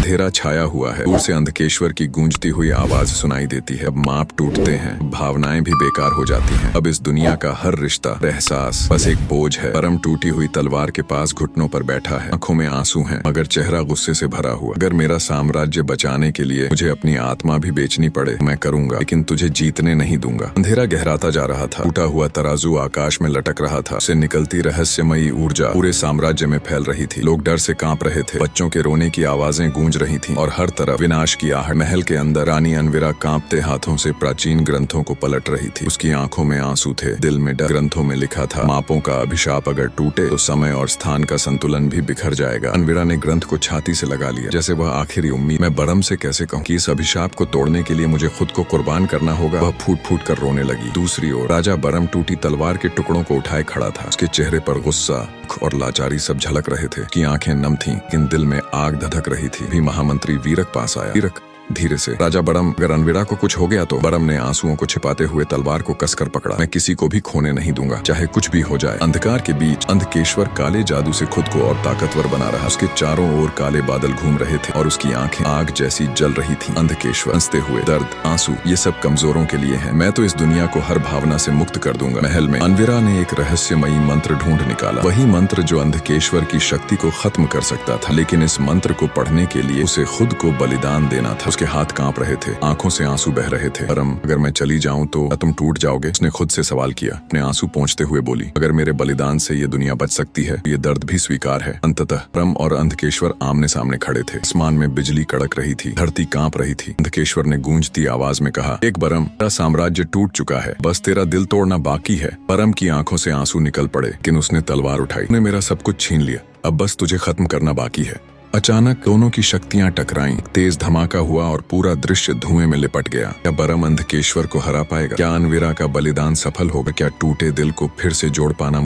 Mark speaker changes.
Speaker 1: अंधेरा छाया हुआ है। दूर से अंधकेश्वर की गूंजती हुई आवाज सुनाई देती है। अब माप टूटते हैं, भावनाएं भी बेकार हो जाती हैं। अब इस दुनिया का हर रिश्ता, एहसास बस एक बोझ है। परम टूटी हुई तलवार के पास घुटनों पर बैठा है। आंखों में आंसू हैं, मगर चेहरा गुस्से से भरा हुआ। अगर मेरा साम्राज्य बचाने के लिए मुझे अपनी आत्मा भी बेचनी पड़े, मैं करूंगा, लेकिन तुझे जीतने नहीं दूंगा। अंधेरा गहराता जा रहा था। टूटा हुआ तराजू आकाश में लटक रहा था। उससे निकलती रहस्यमयी ऊर्जा पूरे साम्राज्य में फैल रही थी। लोग डर से कांप रहे थे। बच्चों के रोने की आवाजें गूंज रही थीं और हर तरफ विनाश की आहट। महल के अंदर रानी अनविरा कांपते हाथों से प्राचीन ग्रंथों को पलट रही थी। उसकी आंखों में आंसू थे, दिल में डर। ग्रंथों में लिखा था, मापों का अभिशाप अगर टूटे तो समय और स्थान का संतुलन भी बिखर जाएगा। अनविरा ने ग्रंथ को छाती से लगा लिया, जैसे वह आखिरी उम्मीद। मैं बरम से कैसे कहूँ कि इस अभिशाप को तोड़ने के लिए मुझे खुद को कुर्बान करना होगा। वह फूट फूट कर रोने लगी। दूसरी ओर राजा बरम टूटी तलवार के टुकड़ों को उठाए खड़ा था। उसके चेहरे पर गुस्सा और लाचारी सब झलक रहे थे। उसकी आंखें नम थीं, लेकिन दिल में आग धधक रही थी। भी महामंत्री वीरक पास आया। वीरक धीरे से, राजा बरम, अगर अनविरा को कुछ हो गया तो। बरम ने आंसुओं को छिपाते हुए तलवार को कसकर पकड़ा। मैं किसी को भी खोने नहीं दूंगा, चाहे कुछ भी हो जाए। अंधकार के बीच अंधकेश्वर काले जादू से खुद को और ताकतवर बना रहा। उसके चारों ओर काले बादल घूम रहे थे और उसकी आंखें आग जैसी जल रही थी। अंधकेश्वर हंसते हुए, दर्द, आंसू, ये सब कमजोरों के लिए है। मैं तो इस दुनिया को हर भावना से मुक्त कर दूंगा। महल में अनविरा ने एक रहस्यमयी मंत्र ढूंढ निकाला। वही मंत्र जो अंधकेश्वर की शक्ति को खत्म कर सकता था। लेकिन इस मंत्र को पढ़ने के लिए उसे खुद को बलिदान देना था। उसके हाथ कांप रहे थे, आंखों से आंसू बह रहे थे। बरम, अगर मैं चली जाऊं तो तुम टूट जाओगे? उसने खुद से सवाल किया। अपने आंसू पोंछते हुए बोली, अगर मेरे बलिदान से ये दुनिया बच सकती है, ये दर्द भी स्वीकार है। अंततः बरम और अंधकेश्वर आमने सामने खड़े थे। आसमान में बिजली कड़क रही थी, धरती कांप रही थी। अंधकेश्वर ने गूंजती आवाज में कहा, एक बरम, तेरा साम्राज्य टूट चुका है, बस तेरा दिल तोड़ना बाकी है। बरम की आंखों से आंसू निकल पड़े, लेकिन उसने तलवार उठाई। उसने मेरा सब कुछ छीन लिया, अब बस तुझे खत्म करना बाकी है। अचानक दोनों की शक्तियां टकराईं। तेज धमाका हुआ और पूरा दृश्य धुएं में लिपट गया। क्या बरम अंधकेश्वर को हरा पाएगा? क्या अनविरा का बलिदान सफल होगा? क्या टूटे दिल को फिर से जोड़ पाना